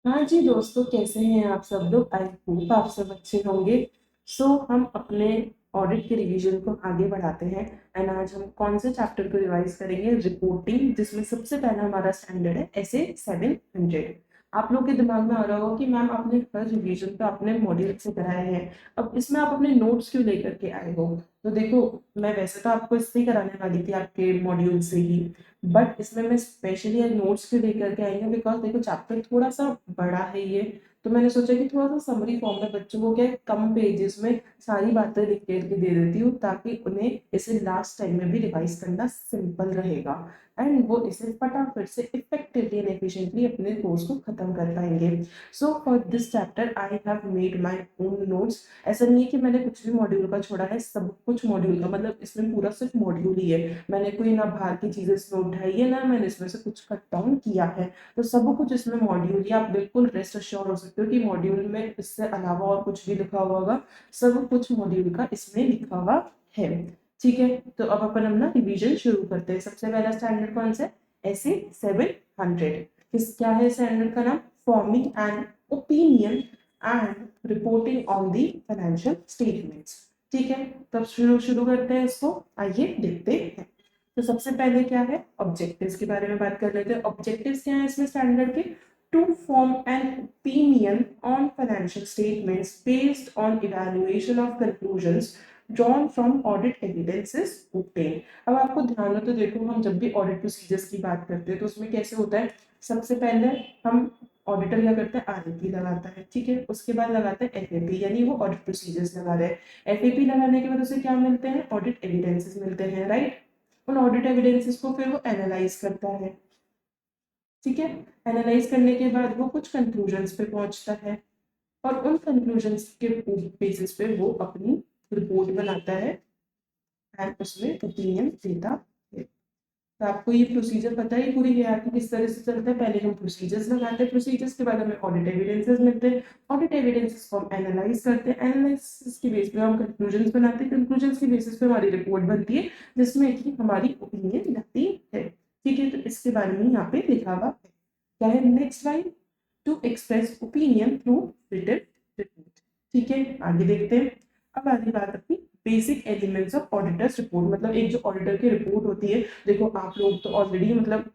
हाँ जी दोस्तों, कैसे हैं आप सब लोग। आई होप आप सब अच्छे होंगे। हम अपने ऑडिट के रिवीजन को आगे बढ़ाते हैं। एंड आज हम कौन से चैप्टर को रिवाइज करेंगे? रिपोर्टिंग, जिसमें सबसे पहला हमारा स्टैंडर्ड है ऐसे 700। आप लोग के दिमाग में आ रहा होगा कि मैम आपने हर रिवीजन तो अपने मॉड्यूल से कराए हैं, अब इसमें आप अपने नोट्स क्यों लेकर के आए हो? तो देखो, मैं वैसे तो आपको इससे ही कराने वाली थी, आपके मॉड्यूल से ही, बट इसमें मैं स्पेशली आज नोट्स क्यों लेकर के आई हूँ? बिकॉज देखो, चैप्टर थोड़ा सा बड़ा है ये। तो मैंने सोचा कि थोड़ा सा समरी फॉर्म में बच्चों को क्या है, कम पेजेस में सारी बातें लिख के दे देती हूँ, ताकि उन्हें इसे लास्ट टाइम में भी रिवाइज करना सिंपल रहेगा। एंड वो इसे फटाफट से इफेक्टिवली एंड एफिशिएंटली अपने कोर्स को खत्म कर पाएंगे। So for this chapter I have made my own notes. ऐसा नहीं है कि मैंने कुछ भी मॉड्यूल का छोड़ा है, सब कुछ मॉड्यूल का, मतलब इसमें पूरा सिर्फ मॉड्यूल ही है। मैंने कोई ना बाहर की चीजें इसमें उठाई है, ना मैंने इसमें से कुछ कट डाउन किया है। तो सब कुछ इसमें मॉड्यूल ही, आप बिल्कुल रेस्ट अश्योर हो सकते हो कि मॉड्यूल में इससे अलावा और कुछ भी लिखा हुआ होगा, सब कुछ मॉड्यूल का इसमें लिखा हुआ है। ठीक है, तो अब अपन अपना रिवीजन शुरू करते हैं। सबसे पहला स्टैंडर्ड कौन सा है? ऐसे 700। किस क्या है स्टैंडर्ड का नाम? Forming an opinion and reporting on the financial statements. ठीक है, तब शुरू शुरू करते हैं इसको। आइए देखते हैं। तो सबसे पहले क्या है? ऑब्जेक्टिव्स के बारे में बात कर लेते हैं। ऑब्जेक्टिव्स क्या है इसमें स्टैंडर्ड के? To form an opinion on financial statements based on evaluation of conclusions drawn from audit evidences obtained। अब आपको ध्यान हो तो देखो, हम जब भी ऑडिट प्रोसीजर्स की बात करते हैं तो उसमें कैसे होता है? सबसे पहले हम ऑडिटर क्या करते हैं? आरएपी लगाता है, ठीक है। उसके बाद लगाता है एफएपी, यानी वो ऑडिट प्रोसीजर्स लगा रहे हैं। एफएपी लगाने के बाद उसे क्या मिलते हैं? ऑडिट एविडेंसेस मिलते हैं, राइट। उन ऑडिट एविडेंसेस को फिर वो एनालाइज करता है, ठीक है। एनालाइज करने के बाद वो कुछ कंक्लूजन्स पे पहुंचता है, और उन कंक्लूजन्स के बेसिस पे वो अपनी रिपोर्ट बनाता है एंड उसमें ओपिनियन देता है। तो आपको ये प्रोसीजर पता ही पूरी है कि किस तरह से चलता है। पहले हम प्रोसीजर्स लगाते हैं, प्रोसीजर्स के बाद हमें ऑडिट एविडेंसेस मिलते हैं, ऑडिट एविडेंसेस को हम एनालाइज करते हैं, एनालिसिस की बेस पे हम कंक्लूजन्स बनाते हैं, कंक्लूजन्स की बेसिस पे हमारी रिपोर्ट बनती है, जिसमें कि हमारी ओपिनियन लगती है। ठीक है, तो इसके बारे में यहाँ पे लिखा हुआ है। क्या है next line? To express opinion through written report. ठीक है, आगे देखते हैं। अब आगे बात अपनी basic elements of auditor's report, मतलब एक जो ऑडिटर की रिपोर्ट होती है। देखो, आप लोग तो ऑलरेडी मतलब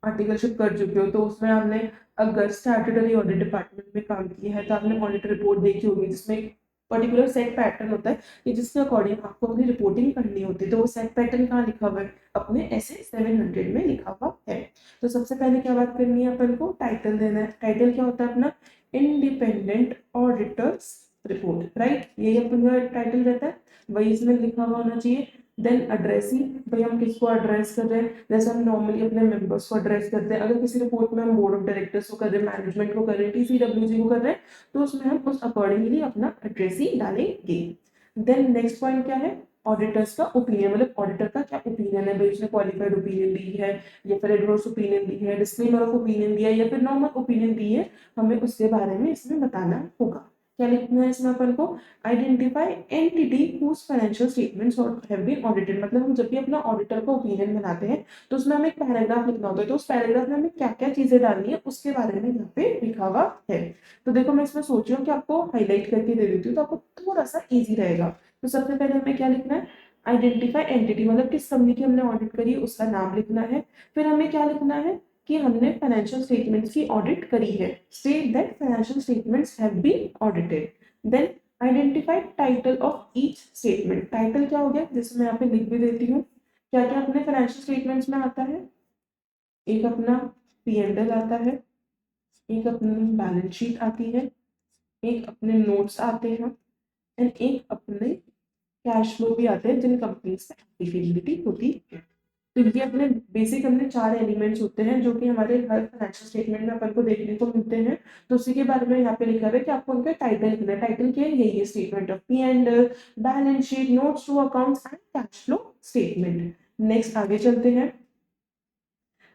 आर्टिकलशिप कर चुके हो, तो उसमें हमने अगर स्टैट्यूटरी ऑडिट डिपार्टमेंट में काम किया है तो आपने ऑडिट रिपोर्ट देखी होगी, जिसमें एक पर्टिकुलर सेट पैटर्न होता है कि जिसके अकॉर्डिंग आपको अपनी रिपोर्टिंग करनी होती है। तो वो सेट पैटर्न कहाँ लिखा हुआ है? अपने ऐसे 700 में लिखा हुआ है। तो सबसे पहले क्या बात करनी है अपन को? टाइटल देना है। टाइटल क्या होता है अपना? Independent auditors report, right. यही अपन का टाइटल रहता है, वही इसमें लिखा हुआ होना चाहिए। देन एड्रेसिंग, भाई हम किसको एड्रेस कर रहे हैं? जैसे हम नॉर्मली अपने मेंबर्स को एड्रेस करते हैं, अगर किसी रिपोर्ट में हम बोर्ड ऑफ डायरेक्टर्स को कर रहे हैं, मैनेजमेंट को कर रहे हैं, टीसीडब्ल्यूजी को कर रहे हैं, तो उसमें हम उस अकॉर्डिंगली अपना एड्रेस ही डालेंगे। देन नेक्स्ट पॉइंट क्या है? ऑडिटर्स का ओपिनियन, मतलब ऑडिटर का क्या ओपिनियन है, भाई उसने क्वालिफाइड ओपिनियन दी है, या फिर एडवर्स ओपिनियन दी है, डिस्क्लेमर ऑफ ओपिनियन दिया है, या फिर नॉर्मल ओपिनियन दी है, हमें उसके बारे में इसमें बताना होगा। क्या लिखना है इसमें अपन को? Identify entity whose financial statements have been audited. मतलब हम जब भी अपना ऑडिटर का ओपिनियन बनाते हैं तो उसमें हमें एक पैराग्राफ लिखना होता है, तो उस पैराग्राफ में हमें क्या क्या चीजें डालनी है उसके बारे में यहाँ पे लिखा हुआ है। तो देखो, मैं इसमें सोच रही हूँ कि आपको हाईलाइट करके दे देती हूँ, तो आपको थोड़ा सा ईजी रहेगा। तो सबसे पहले हमें क्या लिखना है? आइडेंटिफाई एंटिटी, मतलब किस कंपनी की हमने ऑडिट करी है उसका नाम लिखना है। फिर हमें क्या लिखना है? कि हमने फाइनेंशियल स्टेटमेंट्स की ऑडिट करी है। State that financial statements have been audited. Then identify title of each statement. Title क्या हो गया, जिसमें यहाँ पे लिख भी देती हूँ क्या क्या अपने फाइनेंशियल स्टेटमेंट्स में आता है। एक अपना P&L आता है, एक अपनी बैलेंस शीट आती है, एक अपने नोट्स आते हैं, एंड एक अपने कैश फ्लो भी आते हैं जिन कंपनीज से एप्लीकेबिलिटी होती है। तो ये अपने बेसिक हमने 4 एलिमेंट्स होते हैं जो कि हमारे हर फाइनेंशियल स्टेटमेंट में अपन को देखने को मिलते हैं। तो उसी के बारे में यहाँ पे लिखा हुआ है कि आपको उनका टाइटल लिखना है। टाइटल क्या है? यही है, statement of P&L, balance sheet, notes to accounts and cash flow statement. Next आगे चलते हैं।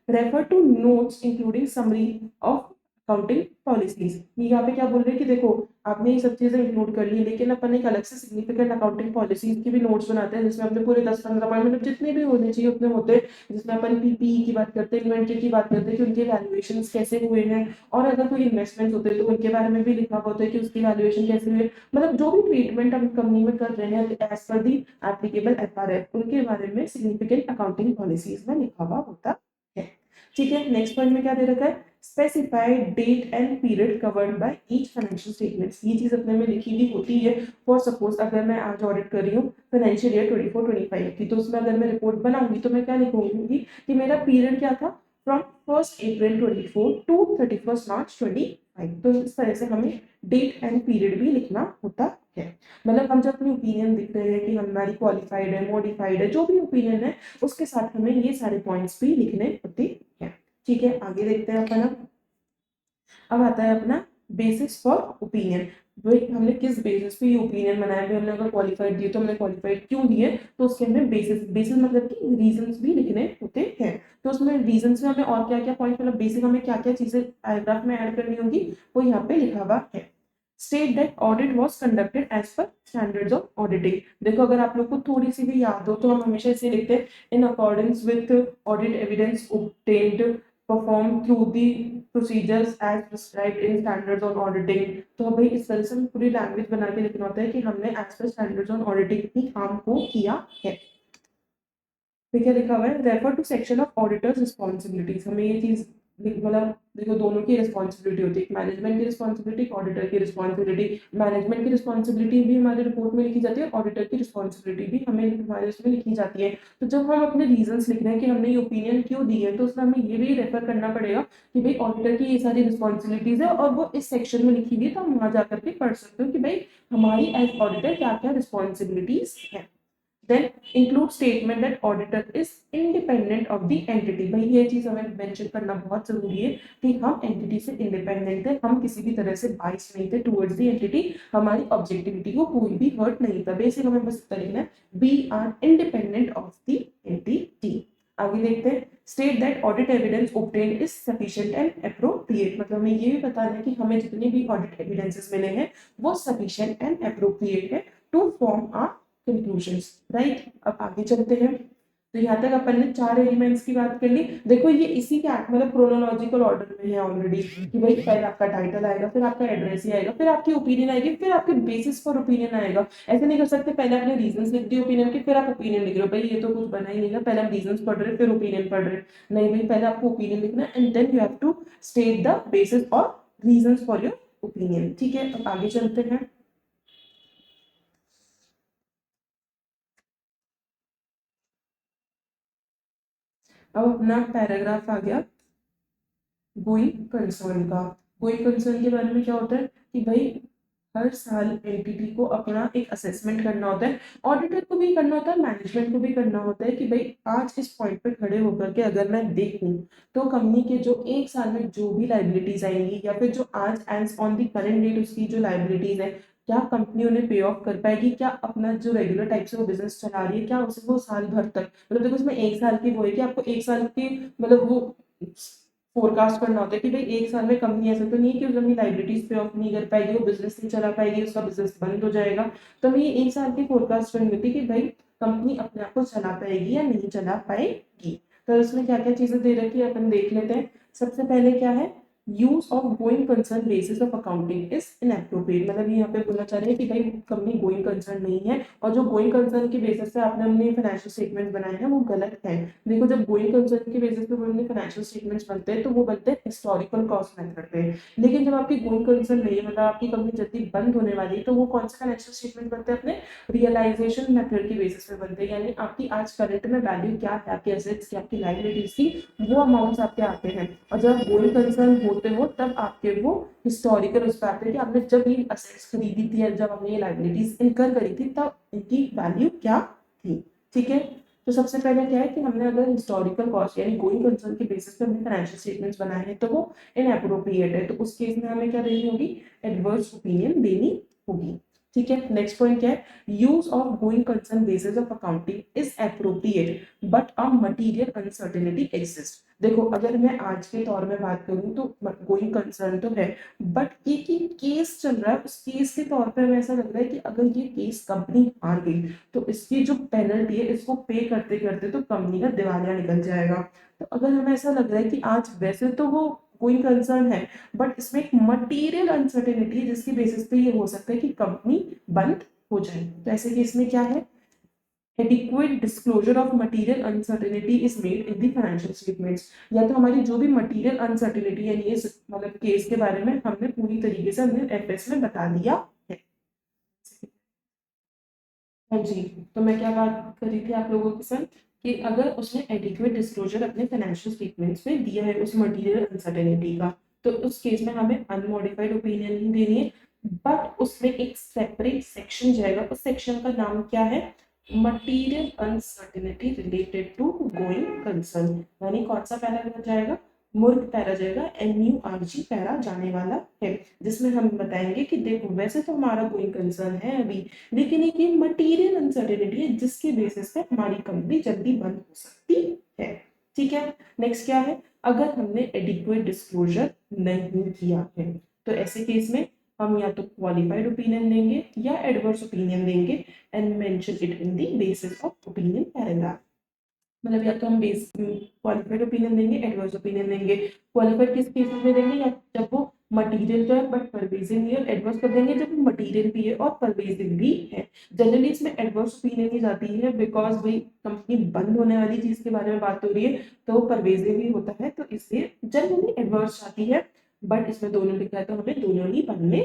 Refer to notes including summary of accounting policies. यहाँ पे क्या बोल रहे हैं कि देखो, आपने ये सब चीजें इंक्लूड कर ली, लेकिन अपन एक अलग से सिग्निफिकेंट अकाउंटिंग पॉलिसीज की भी नोट्स बनाते हैं जिसमें अपने पूरे 10-15 पॉइंट मतलब जितने भी होने चाहिए उतने होते हैं, जिसमें अपन पीपीई की बात करते हैं, इन्वेंट्री की बात करते हैं कि उनके वैल्यूएशन कैसे हुए हैं, और अगर कोई इन्वेस्टमेंट होते हैं तो उनके बारे में भी लिखा हुआ होता है कि उसकी वैल्यूएशन कैसे हुई, मतलब जो भी ट्रीटमेंट हम कंपनी में कर रहे हैं एज पर दी एप्लीकेबल एफआरएफ उनके बारे में सिग्निफिकेंट अकाउंटिंग पॉलिसीज में लिखा हुआ होता है। ठीक है, नेक्स्ट पॉइंट में क्या दे रखा है, specified date and period covered by each financial statements, ये चीज अपने में लिखी हुई होती है। फॉर सपोज अगर मैं आज ऑडिट कर रही हूँ फाइनेंशियल ईयर 24-25 की, तो उसमें अगर मैं रिपोर्ट बनाऊंगी तो मैं क्या लिखूंगी कि मेरा पीरियड क्या था, from 1st April 24 to 31st March 25। तो इस तरह से हमें डेट एंड पीरियड भी लिखना होता है। मतलब हम जब अपनी ओपिनियन लिख रहे हैं कि हमारी क्वालिफाइड है, मॉडिफाइड है, जो भी ओपिनियन है उसके साथ हमें ये सारे पॉइंट्स भी लिखने होते हैं। ठीक है, आगे देखते हैं अपन। अब आता है अपना बेसिस फॉर ओपिनियन, भाई हमने किस बेसिस पे ये ओपिनियन बनाया, भाई हमने अगर क्वालिफाइड दिए तो हमने क्वालिफाइड क्यों दिए, तो उसके हमें बेसिस बेसिस मतलब कि रीजंस भी लिखने होते हैं। तो उसमें रीजंस में हमें और क्या क्या पॉइंट मतलब बेसिक हमें क्या क्या चीजें पैराग्राफ में ऐड करनी होगी वो यहाँ पे लिखा हुआ है। State that audit was conducted as per standards of auditing. देखो अगर आप लोग को थोड़ी सी भी याद हो तो हम हमेशा इसे लिखते हैं in accordance with audit evidence obtained performed through the procedures as prescribed in standards on auditing। तो भाई इस तरह से हमें पूरी लैंग्वेज बना के लिखना होता है कि हमने as per standards on auditing ही काम को किया है। फिर क्या लिखा हुआ है, refer to section of auditor's responsibilities, हमें ये चीज मतलब देखो दोनों की रिस्पॉन्सिबिलिटी होती है, मैनेजमेंट की रिस्पॉन्सिबिलिटी, ऑडिटर की रिस्पॉन्सिबिलिटी। मैनेजमेंट की रिस्पॉन्सिबिलिटी भी हमारी रिपोर्ट में लिखी जाती है, ऑडिटर की रिस्पॉन्सिबिलिटी भी हमें हमारे उसमें लिखी जाती है। तो जब हम अपने रीजंस लिख रहे हैं कि हमने ये ओपिनियन क्यों दी है, तो उसमें हमें ये भी रेफर करना पड़ेगा कि भाई ऑडिटर की ये सारी रिस्पॉन्सिबिलिटीज है और वो इस सेक्शन में लिखी हुई है, तो हम वहां जाकर के पढ़ सकते हो कि भाई हमारी एज ऑडिटर क्या क्या रिस्पॉन्सिबिलिटीज है। Then include statement that auditor is independent of the entity। भाई ये चीज हमें मेंशन करना बहुत जरूरी है कि हम एंटिटी से इंडिपेंडेंट है, हम किसी भी तरह से बाइस नहीं थे टुवर्ड्स द एंटिटी, हमारी ऑब्जेक्टिविटी को कोई भी हर्ट नहीं था। बेसिक हमें बस इतना लिखना है, we are independent of the entity. आगे देखते हैं, state that audit evidence obtained is sufficient and appropriate, मतलब हमें ये भी बताना है कि हमें जितने भी ऑडिट एविडेंसेस मिले हैं वो sufficient and appropriate है to form a conclusions. Right, अब आगे चलते हैं। तो यहाँ तक अपन ने चार एलिमेंट्स की बात कर ली। देखो ये इसी के मतलब क्रोनोलॉजिकल ऑर्डर में है ऑलरेडी कि भाई पहले आपका टाइटल आएगा, फिर आपका एड्रेस ही आएगा, फिर आपकी ओपिनियन आएगी, फिर आपके बेसिस फॉर ओपिनियन आएगा। ऐसे नहीं कर सकते पहले आपने रीजंस लिख दिए ओपिनियन के फिर आप ओपिनियन लिख रहे हो, भाई ये तो कुछ बना ही नहीं ना, पहले हम रीजंस पढ़ रहे फिर ओपिनियन पढ़ रहे। नहीं भाई, पहले आपको ओपिनियन लिखना है and then you have to state the basis और रीजंस फॉर योर ओपिनियन। ठीक है, अब आगे चलते हैं। अब अपना पैराग्राफ आ गया गोइंग कंसर्न का। गोइंग कंसर्न के बारे में क्या होता है कि भाई हर साल एंटिटी को अपना एक असेसमेंट करना होता है, ऑडिटर को भी करना होता है, मैनेजमेंट को भी करना होता है कि भाई आज इस पॉइंट पे खड़े होकर के अगर मैं देखूं तो कंपनी के जो एक साल में जो भी लाइबिलिटीज आएंगी या फिर जो आज as on the current date उसकी जो लाइबिलिटीज है, क्या कंपनी उन्हें पे ऑफ कर पाएगी, क्या अपना जो रेगुलर टाइप से वो बिजनेस चला रही है, क्या उसे वो साल भर तक मतलब देखो उसमें एक साल की वो है कि आपको एक साल की मतलब वो फोरकास्ट करना होता है कि भाई एक साल में कंपनी ऐसा तो नहीं है कि उस अपनी लाइबिलिटीज पे ऑफ नहीं कर पाएगी, वो बिजनेस नहीं चला पाएगी, उसका बिजनेस बंद हो जाएगा। तो हमें ये एक साल की फोरकास्ट करनी होती है कि भाई कंपनी अपने आप को चला पाएगी या नहीं चला पाएगी। तो इसमें क्या क्या चीजें दे रखी है अपन देख लेते हैं। सबसे पहले क्या है, use of going concern basis of accounting is inappropriate, मतलब यहाँ पे बोलना चाह रहे हैं कि भाई कंपनी गोइंग कंसर्न नहीं है और जो गोइंग कंसर्न के बेसिस पे आपने अपने फाइनेंशियल स्टेटमेंट बनाए हैं वो गलत है। देखो जब गोइंग कंसर्न के बेसिस पे अपने फाइनेंशियल स्टेटमेंट्स बनते हैं तो वो बनते हैं हिस्टोरिकल कॉस्ट मेथड पे, लेकिन जब आपकी गोइंग कंसर्न नहीं है मतलब आपकी कंपनी जल्दी बंद होने वाली है तो वो कौन से फाइनेंशियल स्टेटमेंट बनते हैं, अपने रियलाइजेशन मेथड के बेसिस पे बनते हैं, यानी आपकी आज करंट में वैल्यू क्या है, आपके एसेट्स की, आपकी लायबिलिटीज की, वो अमाउंट्स आपके आते हैं। और जब गोइंग कंसर्न होते हो तब आपके वो हिस्टोरिकल उस पर आते हैं कि आपने जब ये असेट्स खरीदी थी या जब आपने ये लायबिलिटीज इनकर करी थी तब इनकी वैल्यू क्या थी। ठीक है, तो सबसे पहले क्या है कि हमने अगर हिस्टोरिकल कॉस्ट यानी गोइंग कंसर्न के बेसिस पे हमने फाइनेंशियल स्टेटमेंट्स बनाए हैं तो वो इनएप्रोप्रिएट है, तो उस केस में हमें क्या देनी होगी, एडवर्स ओपिनियन देनी होगी। ठीक है, नेक्स्ट पॉइंट क्या है, use of going concern basis of accounting is appropriate but a material uncertainty exist. देखो अगर मैं आज के दौर में बात करूं तो गोइंग कंसर्न तो है, बट ये कि केस चल रहा है, उस केस के तौर पर हमें ऐसा लग रहा है कि अगर ये केस कंपनी हार गई तो इसकी जो पेनल्टी है इसको पे करते करते तो कंपनी का दिवालिया निकल जाएगा। तो अगर हमें ऐसा लग रहा है कि आज वैसे तो वो गोइंग कंसर्न है, बट इसमें एक मटेरियल अनसर्टेनिटी है जिसकी बेसिस पे ये हो सकता है कि कंपनी बंद हो जाए। तो ऐसे केस में क्या है, adequate disclosure of material uncertainty is made in the financial statements। या तो हमारी जो भी material uncertainty यानी इस मतलब केस के बारे में हमने पूरी तरीके से हमने एफएस में बता दिया है। हाँ जी, तो मैं क्या बात कर रही थी आप लोगों के साथ कि अगर उसने एडिक्वेट डिस्क्लोजर अपने फाइनेंशियल स्टेटमेंट्स में दिया है उस मटेरियल अनसर्टेनिटी का, तो उस केस में हमें अनमॉडिफाइड ओपिनियन ही देनी है, बट उसमें एक सेपरेट सेक्शन जाएगा, उस सेक्शन का नाम क्या है, material uncertainty related to going concern. यानी कौन सा पैरा जाएगा, मूर्ख पैरा जाएगा, MURG पैरा जाने वाला है, जिसमें हम बताएंगे कि देखो वैसे तो हमारा गोइंग कंसर्न है अभी, लेकिन एक ये मटेरियल अनसर्टेनिटी है जिसके बेसिस पे हमारी कंपनी जल्दी बंद हो सकती है। ठीक है, नेक्स्ट क्या है, अगर हमने एडिक्वेट डिस्क्लोजर नहीं किया है तो ऐसे केस में हम या तो क्वालिफाइड ओपिनियन देंगे या एडवर्स ओपिनियन देंगे and mention it in the basis of opinion paragraph. मतलब या तो हम बेस क्वालिफाइड ओपिनियन देंगे, एडवर्स ओपिनियन देंगे। क्वालिफाइड किस केस में देंगे, या जब वो मटेरियल तो है बट परवेजिव नहीं है, एडवर्स कर देंगे जब वो मटेरियल भी है और परवेजिव भी है। जनरली इसमें एडवर्स ओपिनियन ही जाती है बिकॉज भाई कंपनी बंद होने वाली चीज के बारे में बात हो रही है तो परवेजिव ही होता है, तो इसलिए जनरली एडवर्स आती है, बट इसमें दोनों लिखा है तो हमें दोनों ही पढ़ने।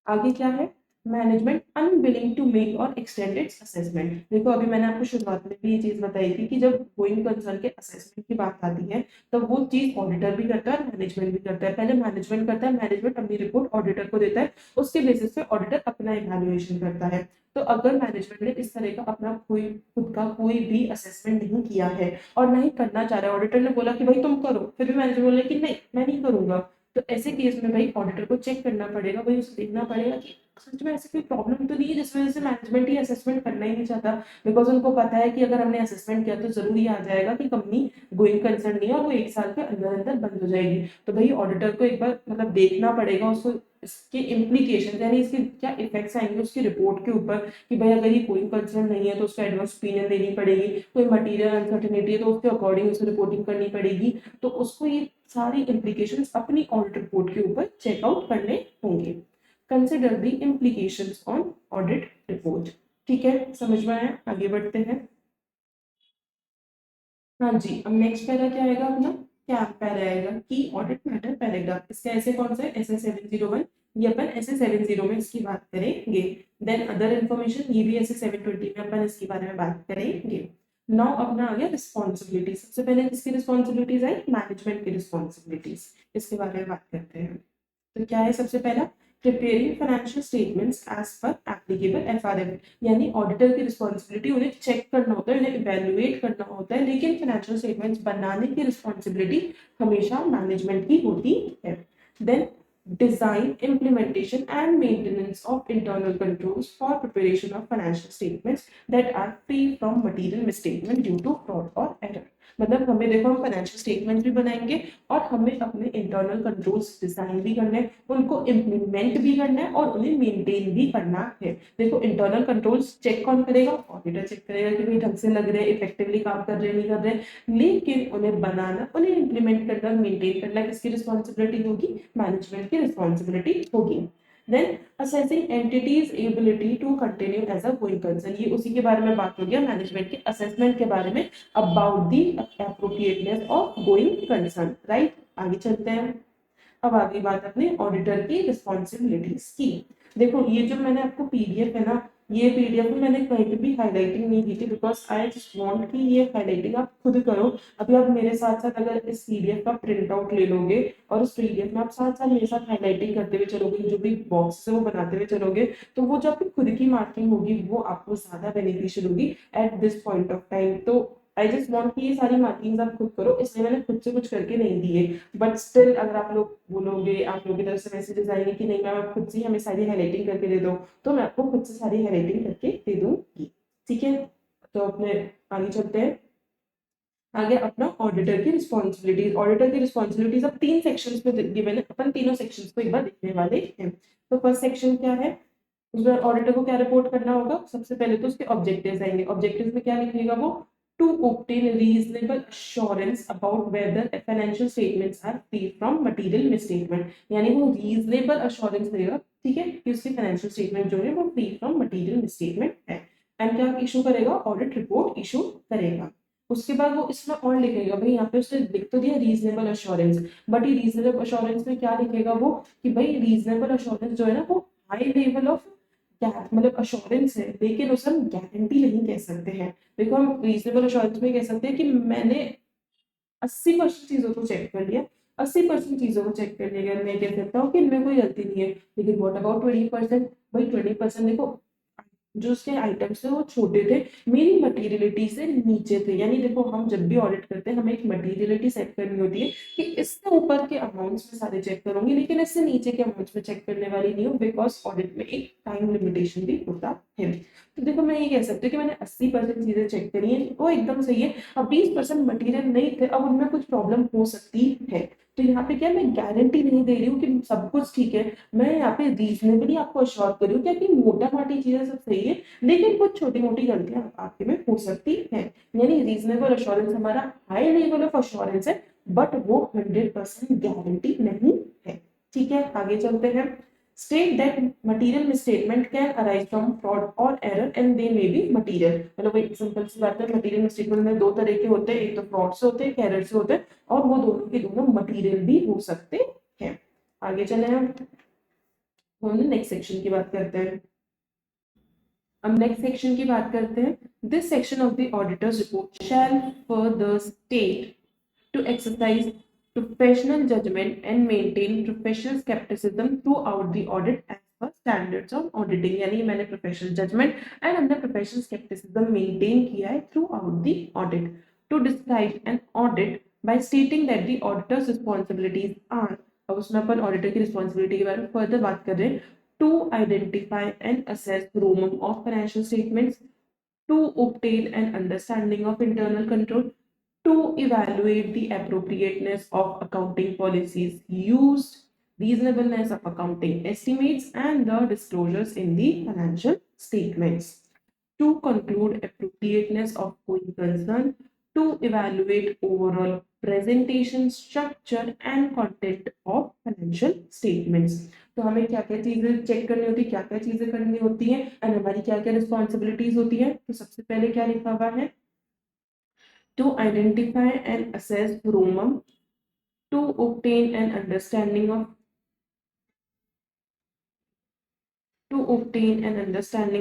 आगे क्या है, मैनेजमेंट अनविलिंग टू मेक और एक्सटेंड इट्स असेसमेंट। देखो अभी मैंने आपको शुरुआत में भी ये चीज बताई थी कि जब गोइंग कंसर्न के असेसमेंट की बात आती है तो वो चीज ऑडिटर भी करता है, मैनेजमेंट भी करता है। पहले मैनेजमेंट करता है, मैनेजमेंट अपनी रिपोर्ट ऑडिटर को देता है, उसके बेसिस पे ऑडिटर अपना इवैल्यूएशन करता है। तो अगर मैनेजमेंट ने इस तरह का अपना कोई खुद का कोई भी असेसमेंट नहीं किया है और नहीं करना चाह रहा है, ऑडिटर ने बोला कि भाई तुम करो, फिर भी मैनेजमेंट बोला कि नहीं मैं नहीं करूंगा, तो ऐसे केस में भाई ऑडिटर को चेक करना पड़ेगा, भाई उसे देखना पड़ेगा कि सच में ऐसी कोई प्रॉब्लम तो नहीं है जिस वजह से मैनेजमेंट ही असेसमेंट करना ही नहीं चाहता, बिकॉज उनको पता है कि अगर हमने असेसमेंट किया तो जरूरी आ जाएगा कि कंपनी गोइंग कंसर्न नहीं है और वो 1 साल के अंदर अंदर बंद हो जाएगी। तो भाई ऑडिटर को एक बार मतलब देखना पड़ेगा उसको, इसके इम्प्लीकेशन यानी इसके क्या इफेक्ट्स आएंगे उसकी रिपोर्ट के ऊपर कि भाई अगर ये कोई कंसर्न नहीं है तो उसको एडवर्स ओपिनियन देनी पड़ेगी, कोई मटीरियल अनसर्टेनिटी है तो उसके अकॉर्डिंग उसे रिपोर्टिंग करनी पड़ेगी, तो उसको ये सारी इम्प्लीकेशंस अपनी ऑडिट रिपोर्ट के ऊपर चेकआउट करने होंगे। Consider the implications on audit report. ठीक है, समझ में आया, आगे बढ़ते हैं। हाँ जी, अब नेक्स्ट पैरा क्या आएगा अपना, क्या पैरा आएगा की ऑडिट मैटर पैराग्राफ। इसका ऐसे कौन सा है, ऐसे 701, ये अपन ऐसे 70 में इसकी बात करेंगे। देन अदर इन्फॉर्मेशन, ये भी ऐसे 720 में अपन इसके बारे में बात करेंगे। नाउ अपना आ गया रिस्पॉन्सिबिलिटी, सबसे पहले किसकी रिस्पॉन्सिबिलिटीज आई, मैनेजमेंट की रिस्पॉन्सिबिलिटीज, इसके बारे में बात करते हैं। तो क्या है सबसे पहला, preparing financial statements as per applicable FRM. यानी ऑडिटर की रिस्पॉन्सिबिलिटी उन्हें चेक करना होता है, उन्हें इवेल्युएट करना होता है, लेकिन फाइनेंशियल स्टेटमेंट्स बनाने की रिस्पॉन्सिबिलिटी हमेशा मैनेजमेंट की होती है। Then design, implementation and maintenance of internal controls for preparation of financial statements that are free from material misstatement due to fraud or error। मतलब हमें देखो हम फाइनेंशियल स्टेटमेंट भी बनाएंगे और हमें अपने इंटरनल कंट्रोल्स डिजाइन भी करने हैं, उनको इम्प्लीमेंट भी करना है और उन्हें मेंटेन भी करना है। देखो इंटरनल कंट्रोल्स चेक कौन करेगा, ऑडिटर चेक करेगा कि भाई ढंग से लग रहे हैं, इफेक्टिवली काम कर रहे हैं नहीं कर रहे हैं, लेकिन उन्हें बनाना, उन्हें इम्प्लीमेंट करना, मेंटेन करना किसकी रिस्पॉन्सिबिलिटी होगी, मैनेजमेंट की रिस्पॉन्सिबिलिटी होगी। Then assessing entities ability to continue as a going concern, ये उसी के बारे में बात हो गया, मैनेजमेंट के असेसमेंट के बारे में about the appropriateness of going concern, right. आगे चलते हैं, अब आगे बात अपने ऑडिटर की रिस्पॉन्सिबिलिटीज की। देखो ये जो मैंने आपको पीडीएफ है ना, ये पीडीएफ में मैंने कहीं पे भी हाईलाइटिंग नहीं की थी बिकॉज आई जस्ट वांट कि ये हाईलाइटिंग आप खुद करो। अभी आप मेरे साथ साथ अगर इस पीडीएफ का प्रिंट आउट ले लोगे और उस पीडीएफ में आप साथ साथ मेरे साथ हाईलाइटिंग करते हुए चलोगे, जो भी बॉक्स है वो बनाते हुए चलोगे, तो वो जो आपकी खुद की मार्किंग होगी वो आपको ज्यादा बेनिफिशियल होगी at this point of time. तो आई जस्ट वांट कि ये सारी मार्किंग आप खुद करो, इसलिए मैंने खुद से कुछ करके नहीं दिए, बट स्टिल अगर आप लोग बोलोगे, आप लोगों की तरफ से मैसेजेस आएंगे कि नहीं मैम आप खुद से हमें सारी हाईलाइटिंग करके दे दो, तो मैं आपको खुद से सारी हाईलाइटिंग करके दे दूंगी। ठीक है, तो अपने आगे चलते हैं। आगे अपना ऑडिटर की रिस्पॉन्सिबिलिटीज। ऑडिटर की रिस्पॉन्सिबिलिटीज अब 3 सेक्शंस में गिवन है, अपन तीनों सेक्शंस को एक बार देखने वाले हैं। तो फर्स्ट सेक्शन क्या है, उसमें ऑडिटर को क्या रिपोर्ट करना होगा। सबसे पहले तो उसके ऑब्जेक्टिव्स आएंगे। ऑब्जेक्टिव्स में क्या लिखेगा वो, to obtain reasonable assurance about whether financial statements are free from material misstatement, यानी वो रीजनेबल अश्योरेंस देगा, ठीक है, कि उसके फाइनेंशियल स्टेटमेंट जो है वो फ्री फ्रॉम मटेरियल मिसस्टेटमेंट है। एंड क्या इशू करेगा, ऑडिट रिपोर्ट इशू करेगा। उसके बाद वो इसमें और लिखेगा, भाई यहाँ पे उसने लिख तो दिया रीजनेबल अश्योरेंस, बट ये रीजनेबल अश्योरेंस में क्या लिखेगा वो, कि भाई रीजनेबल अश्योरेंस जो है ना वो हाई लेवल ऑफ मतलब अश्योरेंस है, लेकिन उसे हम गारंटी नहीं कह सकते हैं। देखो हम रीजनेबल अश्योरेंस में कह सकते हैं कि मैंने 80% चीजों को चेक कर लिया, 80% चीजों को चेक करने के बाद मैं कह सकता हूँ कि इनमें कोई गलती नहीं है। लेकिन व्हाट अबाउट 20%, भाई 20% देखो जो उसके आइटम्स थे वो छोटे थे, मेरी मटेरियलिटी से नीचे थे। यानी देखो हम जब भी ऑडिट करते हैं हमें एक मटेरियलिटी सेट करनी होती है कि इससे ऊपर के अमाउंट्स में सारे चेक करूंगी, लेकिन इससे नीचे के अमाउंट्स में चेक करने वाली नहीं हूँ, बिकॉज ऑडिट में एक टाइम लिमिटेशन भी होता है। तो देखो मैं ये कह सकती हूँ कि मैंने 80% चीजें चेक करी है, वो एकदम सही है। अब 20% मटेरियल नहीं थे, अब उनमें कुछ प्रॉब्लम हो सकती है। तो यहाँ पे क्या, मैं गारंटी नहीं दे रही हूँ कि सब कुछ ठीक है, मैं यहाँ पे रीजनेबली आपको अश्योर कर रही हूँ क्या कि मोटा माटी चीजें सब सही है, लेकिन कुछ छोटी मोटी गलतियां आपके में हो सकती हैं। यानी रीजनेबल अश्योरेंस हमारा हाई लेवल ऑफ अश्योरेंस है, बट वो 100% गारंटी नहीं है। ठीक है, आगे चलते हैं। State that material misstatement can arise from fraud और error and they may be material. मतलब एक सिंपल सी बात है, मटेरियल मिसस्टेटमेंट में दो तरह के होते हैं, एक तो फ्रॉड से होते हैं, एक एरर से होते हैं, और वो दोनों के दोनों मटेरियल भी हो सकते हैं। आगे चले हम नेक्स्ट सेक्शन की बात करते हैं। अब नेक्स्ट सेक्शन की बात करते हैं। This section of the auditor's report shall further state to exercise professional judgment and maintain professional scepticism throughout the audit as per standards of auditing. यानी मैंने professional judgment and under professional scepticism maintain किया है throughout the audit. To describe an audit by stating that the auditor's responsibilities are, अब उसमें अपन auditor की responsibility के बारे में फर्दर बात कर रहे हैं। To identify and assess the ROMM of financial statements, to obtain an understanding of internal control, to evaluate the appropriateness of accounting policies used, reasonableness of accounting estimates, and the disclosures in the financial statements, to conclude appropriateness of going concern, to evaluate overall presentation structure and content of financial statements। तो हमें क्या क्या चीजें check करनी होती है, क्या क्या चीजें करनी होती है, एंड हमारी क्या क्या रिस्पॉन्सिबिलिटीज होती है। तो सबसे पहले क्या लिखा हुआ है, to identify and assess ROMM, to obtain an understanding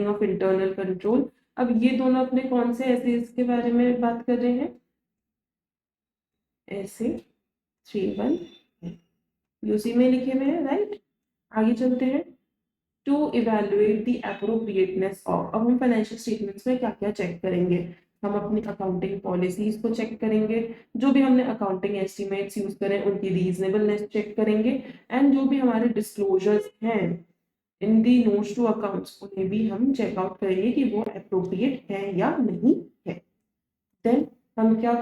of internal control। अब ये दोनों अपने कौन से ऐसे इसके बारे में बात कर रहे हैं, ऐसे 3-1 यूसी में लिखे हुए हैं, राइट। आगे चलते हैं। To evaluate the appropriateness of, अब हम फाइनेंशियल स्टेटमेंट्स में क्या क्या चेक करेंगे, हम अपनी अकाउंटिंग पॉलिसीज को चेक करेंगे, जो भी हमने अकाउंटिंग एस्टिमेट्स यूज करें उनकी रीजनेबलनेस चेक करेंगे, एंड जो भी हमारे डिस्क्लोजर्स हैं इन दी नोट्स टू अकाउंट्स उन्हें भी हम चेकआउट करेंगे कि वो अप्रोप्रिएट है या नहीं है। देन हम क्या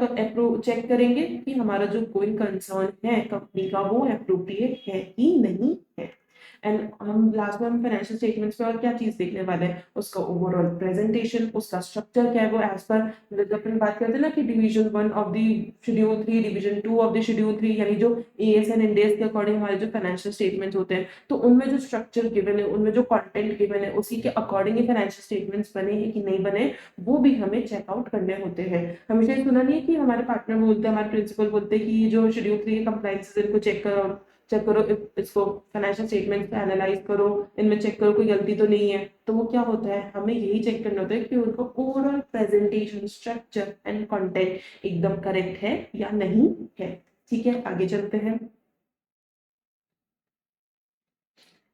चेक करेंगे कि हमारा जो कोई कंसर्न है कंपनी का वो अप्रोप्रिएट है कि नहीं है। एंड हम लास्ट में हम फाइनेंशियल स्टेटमेंट्स में और क्या चीज देखने वाले हैं, उसका ओवरऑल प्रेजेंटेशन, उसका स्ट्रक्चर क्या है, वो एज पर अपन बात करते हैं ना कि division 1 of the schedule 3, division 2 of the schedule 3, यानी जो एएस एंड इंडेस के अकॉर्डिंग हमारे जो फाइनेंशियल स्टेटमेंट्स होते हैं, तो उनमें जो स्ट्रक्चर गिवन है, उनमें जो कंटेंट गिवन है, उसी के अकॉर्डिंग ही फाइनेंशियल स्टेटमेंट्स बने हैं कि नहीं बने, वो भी हमें चेकआउट करने होते हैं। हमेशा ये सुना नहीं है कि हमारे पार्टनर बोलते हैं, हमारे प्रिंसिपल बोलते हैं कि ये जो शेड्यूल 3 के कंप्लायंस इनको चेक करो, इसको फाइनेंशियल स्टेटमेंट्स पे एनालाइज करो, इनमें चेक करो कोई गलती तो नहीं है। तो वो क्या होता है, हमें यही चेक करना होता है कि उनका overall presentation structure and content एकदम करेक्ट है या नहीं है। ठीक है, आगे चलते हैं।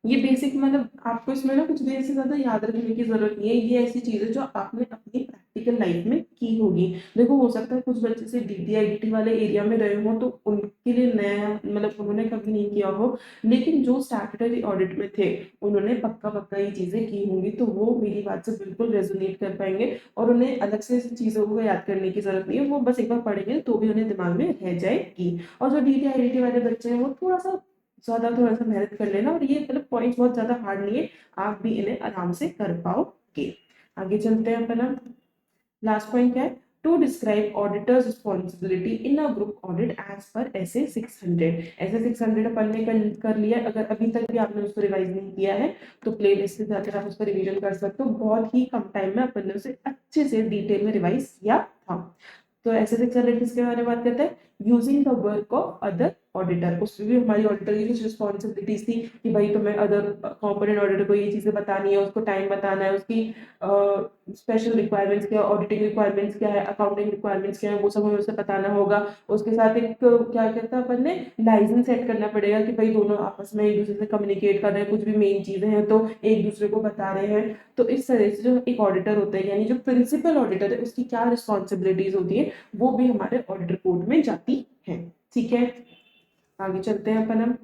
ये बेसिक मतलब आपको इसमें ना कुछ देर से ज्यादा याद रखने की जरूरत नहीं है, ये ऐसी चीज है जो आपने अपनी प्रैक्टिकल लाइफ में की होगी। देखो हो सकता है कुछ बच्चे से डीटीआईटी वाले एरिया में रहे हो तो उनके लिए नया मतलब उन्होंने कभी नहीं किया हो, लेकिन जो स्टैट्यूटरी ऑडिट में थे उन्होंने पक्का पक्का ये चीजें की होंगी, तो वो मेरी बात से बिल्कुल रेजोनेट कर पाएंगे और उन्हें अलग से चीजों को याद करने की जरूरत नहीं है, वो बस एक बार पढ़ेंगे तो भी उन्हें दिमाग में रह जाएगी। और जो डीटीआईटी वाले बच्चे हैं वो थोड़ा सा मेहनत कर लेना, और ये मतलब पॉइंट्स बहुत ज्यादा हार्ड नहीं है, आप भी इन्हें आराम से कर पाओगे। आगे चलते हैं अपना लास्ट पॉइंट क्या है, to describe auditor's responsibility in a group audit as per SA 600। SA 600 अपन ने कर लिया, अगर अभी तक भी आपने उसको रिवाइज नहीं किया है तो प्ले लिस्ट से जाकर आप उसको रिवीजन कर सकते हो, बहुत ही कम टाइम में अपन ने उसे अच्छे से डिटेल में रिवाइज किया था। तो ऐसे सेक्शन किसके बारे में बात करते हैं, using the work of other auditor, उसमें भी हमारी ऑडिटर की कुछ रिस्पॉन्सिबिलिटीज थी कि भाई तुम्हें अदर कॉम्पोनेंट ऑडिटर को ये चीजें बतानी है, उसको टाइम बताना है, उसकी स्पेशल रिक्वायरमेंट्स क्या है, ऑडिटिंग रिक्वायरमेंट्स क्या है, अकाउंटिंग रिक्वायरमेंट्स क्या है, वो सब हमें उसे बताना होगा। उसके साथ एक क्या कहता है अपन ने लाइसेंस सेट करना पड़ेगा कि भाई दोनों आपस में एक दूसरे से कम्युनिकेट कर रहे हैं, कुछ भी मेन चीजें हैं तो एक दूसरे को बता रहे हैं। तो इस तरह से जो एक ऑडिटर होता है यानी जो प्रिंसिपल ऑडिटर है उसकी क्या रिस्पॉन्सिबिलिटीज होती है वो भी हमारे ऑडिट रिपोर्ट में जाती है। ठीक है, आगे चलते हैं अपन हम।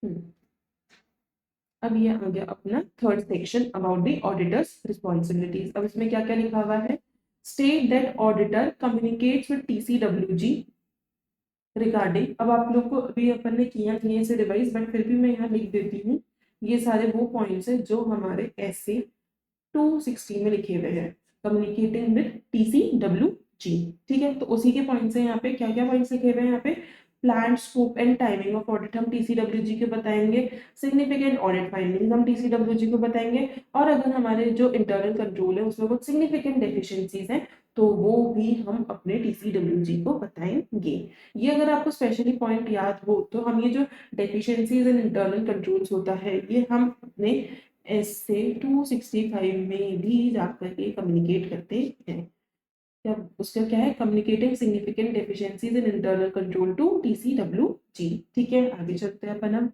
हम्म, अब ये आ गया अपना third section about the auditor's responsibilities. अब इसमें क्या क्या लिखा हुआ है, state that auditor communicates with TCWG regarding, अब आप लोग को अभी अपन ने किए से रिवाइज बट फिर भी मैं यहाँ लिख देती हूँ, ये सारे वो पॉइंट्स हैं जो हमारे ऐसे 260 में लिखे हुए हैं, कम्युनिकेटिंग विद टीसीडब्ल्यूजी। ठीक है, तो उसी के पॉइंट्स हैं यहाँ पे, क्या क्या पॉइंट्स लिखे हुए हैं यहाँ पे, plan scope and timing of audit हम टीसीडब्ल्यूजी के बताएंगे, सिग्निफिकेंट ऑडिट फाइंडिंग हम टीसीडब्ल्यूजी को बताएंगे, और अगर हमारे जो इंटरनल कंट्रोल है उसमें कुछ सिग्निफिकेंट डेफिशिएंसीज हैं तो वो भी हम अपने टीसीडब्ल्यूजी को बताएंगे। ये अगर आपको स्पेशली पॉइंट याद हो तो हम ये जो डेफिशिएंसीज इन इंटरनल कंट्रोल्स होता है ये हम अपने ऐसे 265 में भी जाकर के कम्युनिकेट करते हैं। जब उसका क्या है, communicating significant deficiencies in internal control to TCWG. ठीक है, आगे चलते हैं अपन हम,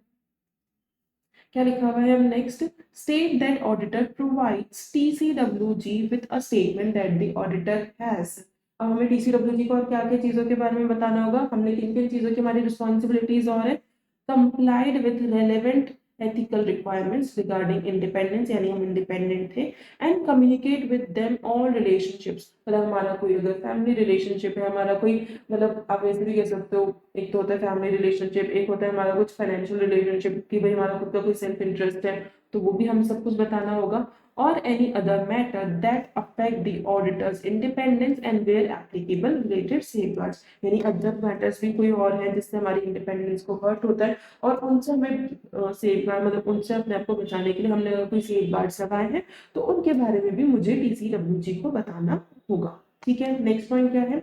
क्या लिखा हुआ है हम next, state that auditor provides TCWG with a statement that the auditor has. अब हमें टीसीडब्ल्यूजी को और क्या क्या चीजों के बारे में बताना होगा, हमने किन किन चीजों की हमारी रिस्पॉन्सिबिलिटीज और है, complied with relevant ethical requirements regarding independence यानी हम इंडिपेंडेंट थे, and communicate with them all relationships, मतलब हमारा कोई अगर फैमिली रिलेशनशिप है, हमारा कोई मतलब आप ऐसे भी कह सकते हो, एक तो होता है फैमिली रिलेशनशिप, एक होता है हमारा कुछ फाइनेंशियल रिलेशनशिप कि भाई हमारा खुद का कोई सेल्फ इंटरेस्ट है तो वो भी हम सब कुछ बताना होगा, और any other matter that affect the auditor's independence and where applicable related safeguards, यानी अदर मैटर्स भी कोई और है जिससे हमारी इंडिपेंडेंस को हर्ट होता है और उनसे हमें सेफगार्ड मतलब उनसे अपने आप को बचाने के लिए हमने अगर कोई सेफगार्ड्स लगाए हैं तो उनके बारे में भी मुझे टीसीडब्ल्यूजी को बताना होगा। ठीक है, नेक्स्ट पॉइंट क्या है,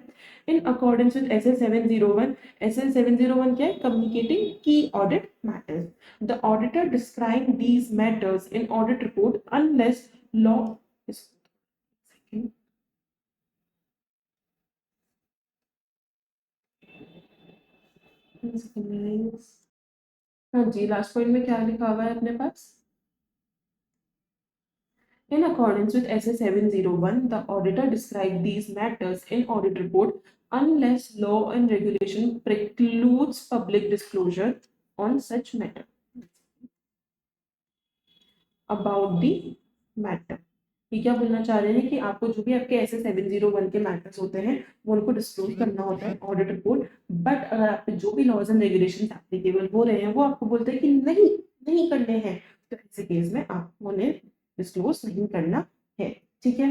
इन accordance with S L 701, S L 701 क्या है, कम्युनिकेटिंग की audit matters, the auditor describe these matters in audit report unless law is हाँ जी, लास्ट पॉइंट में क्या लिखा हुआ है अपने पास, in accordance with SA 701, the auditor described these matters in audit report unless law and regulation precludes public disclosure on such matter about the matter। ये क्या बोलना चाह रहे हैं कि आपको जो भी आपके ऐसे 701 के मैटर्स होते हैं वो उनको डिस्क्लोज करना होता है ऑडिट रिपोर्ट, बट अगर आप पे जो भी लॉज एंड रेगुलेशन एप्लीकेबल हो रहे हैं वो आपको बोलते हैं कि नहीं नहीं करने हैं, तो ऐसे केस में आपको उन्हें डिस्क्लोज नहीं करना है। ठीक है,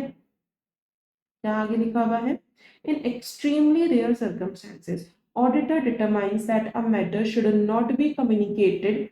क्या आगे लिखा हुआ है, in extremely rare circumstances auditor determines that a matter should not be communicated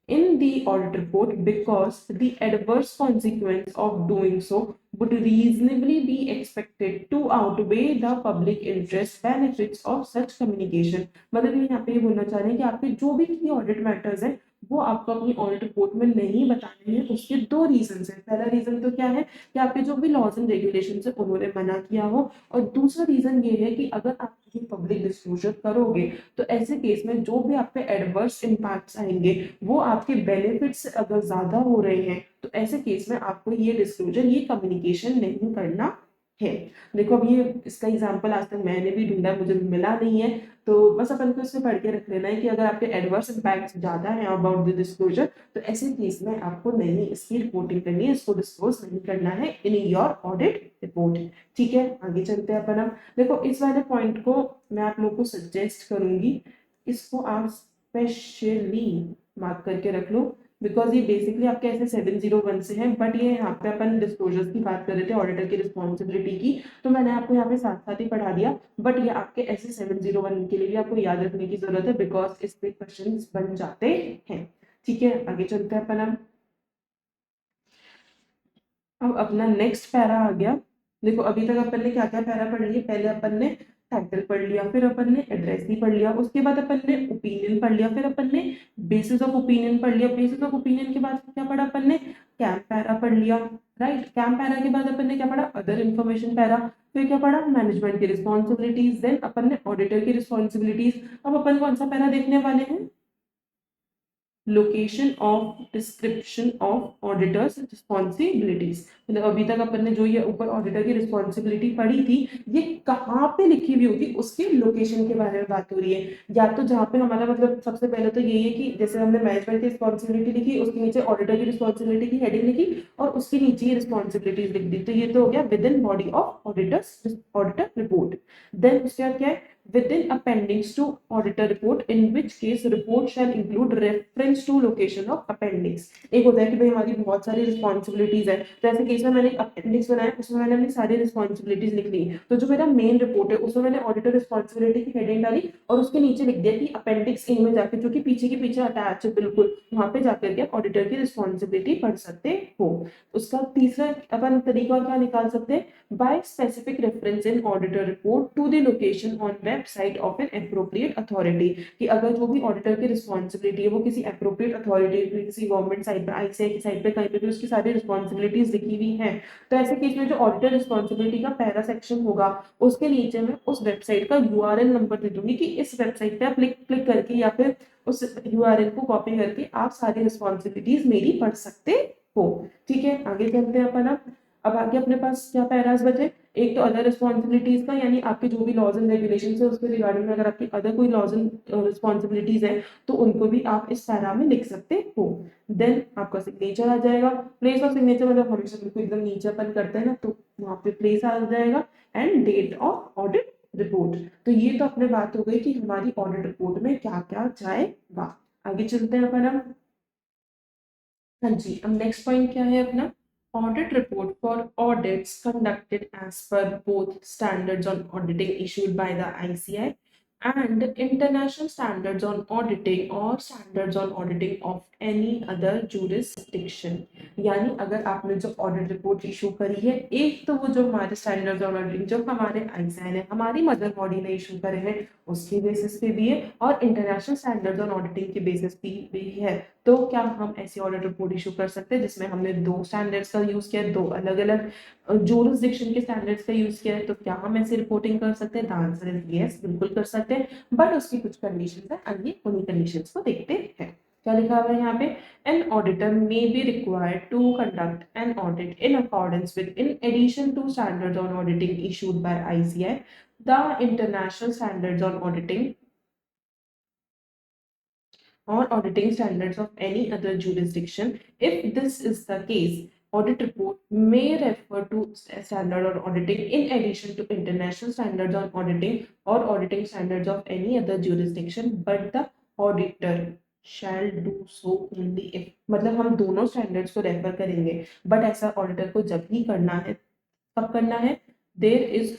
in the audit report because the adverse consequence of doing so would reasonably be expected to outweigh the public interest benefits of such communication। मतलब यहाँ पे ये बोलना चाह रहे हैं कि आपके जो भी ऑडिट मैटर्स हैं वो आपको अपनी ऑडिट रिपोर्ट में नहीं बताने हैं। उसके दो रीजन है। पहला रीजन तो क्या है कि आपके जो भी लॉज एंड रेगुलेशन है उन्होंने मना किया हो, और दूसरा रीजन ये है कि अगर आप पब्लिक डिस्क्लोजर करोगे तो ऐसे केस में जो भी आप पे एडवर्स इम्पैक्ट्स आएंगे वो आपके बेनिफिट से अगर ज्यादा हो रहे हैं तो ऐसे केस में आपको ये डिस्क्लोजर, ये कम्युनिकेशन नहीं करना है। देखो अब ये इसका एग्जांपल आज तक मैंने भी ढूंढा, मुझे मिला नहीं है, तो बस अपन को इसमें पढ़ के रख लेना है कि अगर आपके एडवर्स इम्पैक्ट ज्यादा है अबाउट द डिस्क्लोजर तो ऐसे केस में आपको नहीं इसकी रिपोर्टिंग करनी है, इसको डिस्क्लोज नहीं करना है इन योर ऑडिट रिपोर्ट। ठीक है, आगे चलते हैं अपन। अब देखो इस वाले पॉइंट को मैं आप लोग को सजेस्ट करूंगी, इसको आप स्पेशली मार्क करके रख लो, बिकॉज ये बेसिकली आपके ऐसे 701 से है, बट ये यहाँ पे अपन डिस्क्लोजर्स की बात कर रहे थे, ऑडिटर की रिस्पॉन्सिबिलिटी की, तो मैंने आपको यहाँ पे साथ साथ ही पढ़ा दिया, बट ये आपके ऐसे 701 के लिए भी आपको याद रखने की जरूरत है बिकॉज इस पे क्वेश्चन बन जाते हैं। ठीक है, आगे चलते हैं अपन। अब अपना नेक्स्ट पैरा आ गया। देखो अभी तक अपन ने क्या क्या पैरा पढ़ लिया, पहले अपन ने टाइटल पढ़ लिया, फिर अपन ने एड्रेस भी पढ़ लिया, उसके बाद अपन ने ओपिनियन पढ़ लिया, फिर अपन ने बेसिस ऑफ ओपिनियन पढ़ लिया, बेसिस ऑफ ओपिनियन के बाद क्या पढ़ा अपन ने, कैंप पैरा पढ़ लिया। राइट, कैंप पैरा के बाद अपन ने क्या पढ़ा, अदर इन्फॉर्मेशन पैरा, फिर क्या पढ़ा, मैनेजमेंट की रिस्पॉन्सिबिलिटीज, देन अपन ने ऑडिटर की रिस्पॉन्सिबिलिटीज। अब अपन कौन सा पैरा देखने वाले हैं, location of description of auditor's responsibilities. मतलब अभी तक अपन ने जो ये ऊपर ऑडिटर की रिस्पॉन्सिबिलिटी पढ़ी थी ये कहाँ पे लिखी हुई होगी उसके लोकेशन के बारे में बात हो रही है। या तो जहाँ पे हमारा मतलब सबसे पहले तो यही है कि जैसे हमने मैनेजमेंट की रिस्पॉन्सिबिलिटी लिखी, उसके नीचे ऑडिटर की रिस्पॉन्सिबिलिटी की हेडिंग लिखी और उसके नीचे ये रिस्पॉन्सिबिलिटीज लिख दी, तो ये तो हो गया within body of auditor's auditor report. Then उसके बाद क्या है, within appendix to auditor report, in which case report shall include reference to location of appendix। एक होता है कि भाई हमारी बहुत सारी रिस्पॉन्सिबिलिटीज है, तो ऐसे केस में मैंने एक अपेंडिक्स बनाया, उसमें मैंने अपनी सारी रिस्पॉन्सिबिलिटीज लिख ली, तो जो मेरा मेन रिपोर्ट है उसमें मैंने ऑडिटर रिस्पॉन्सिबिलिटी की हेडिंग डाली और उसके नीचे लिख दिया कि अपेंडिक्स ए में जाकर, जो कि पीछे के पीछे अटैच है बिल्कुल, वहां पे जाकर के ऑडिटर की रिस्पॉन्सिबिलिटी पढ़ सकते हो। उसका तीसरा अपन तरीका क्या निकाल सकते हैं, by specific reference in auditor report to the location on website of an appropriate authority। कि अगर जो भी ऑडिटर की रिस्पॉन्सिबिलिटी है वो किसी अप्रोप्रिएट अथॉरिटी, किसी गवर्नमेंट साइट पे, आईसीआई की साइट पे, कहीं पे भी उसकी सारी रिस्पॉन्सिबिलिटीज लिखी हुई हैं, तो ऐसे केस में जो ऑडिटर रिस्पॉन्सिबिलिटी का पहला सेक्शन होगा उसके नीचे में उस वेबसाइट का यूआरएल नंबर दे दूंगी कि इस वेबसाइट पे आप क्लिक करके या फिर उस यूआरएल को कॉपी करके आप सारी रिस्पॉन्सिबिलिटीज मेरी पढ़ सकते हो। ठीक है, आगे चलते हैं अपन। अब आगे अपने पास क्या पैरास बचे, एक तो अदर रिस्पॉन्सिबिलिटीज का, यानी आपके जो भी लॉज एंड रेगुलेशन है उसके रिगार्डिंग में अगर आपकी अदर कोई लॉज एंड रिस्पॉन्सिबिलिटीज है तो उनको भी आप इस पैरा में लिख सकते हो। देन आपका सिग्नेचर आ जाएगा, प्लेस ऑफ सिग्नेचर मतलब हमेशा बिल्कुल एकदम नीचे अपन करते हैं ना, तो वहां पे प्लेस आ जाएगा, and date of audit report. तो ये तो अपने बात हो गई कि हमारी ऑडिट रिपोर्ट में क्या क्या जाएगा। आगे चलते हैं अपन। हम हाँ जी, अब नेक्स्ट पॉइंट क्या है अपना, audit report for audits conducted as per both standards on auditing issued by the ICI and international standards on auditing और standards on auditing of any other jurisdiction. यानी अगर आपने जो ऑडिट रिपोर्ट इशू करी है, एक तो वो जो हमारे स्टैंडर्ड्स ऑन ऑडिटिंग जो हमारे आईसीआई ने, हमारी मदर बॉडी ने इशू करे हैं उसके बेसिस पे भी है, और इंटरनेशनल स्टैंडर्ड्स ऑन ऑडिटिंग के बेसिस पे भी है। तो क्या हम ऐसी ऑडिट रिपोर्ट इशू कर सकते हैं जिसमें हमने दो स्टैंडर्ड्स का यूज किया है, दो अलग अलग जुरिस्डिक्शन के स्टैंडर्ड्स का यूज किया है, तो क्या हम ऐसी रिपोर्टिंग कर सकते हैं, द आंसर इज यस, बिल्कुल कर सकते हैं, बट उसकी कुछ कंडीशंस है, आइए उन्हीं कंडीशंस को देखते हैं। क्या लिखा हुआ है यहाँ पे, an auditor may be required to conduct an audit in accordance with, in addition to standards on auditing issued by ICI, the international standards on auditing or auditing standards of any other jurisdiction. If this is the case, audit report may refer to standard or auditing in addition to international standards on auditing or auditing standards of any other jurisdiction, but the auditor shall do so only if, मतलब हम दोनों standards को refer करेंगे, but ऐसा auditor को जब ही करना है, कब करना है, there is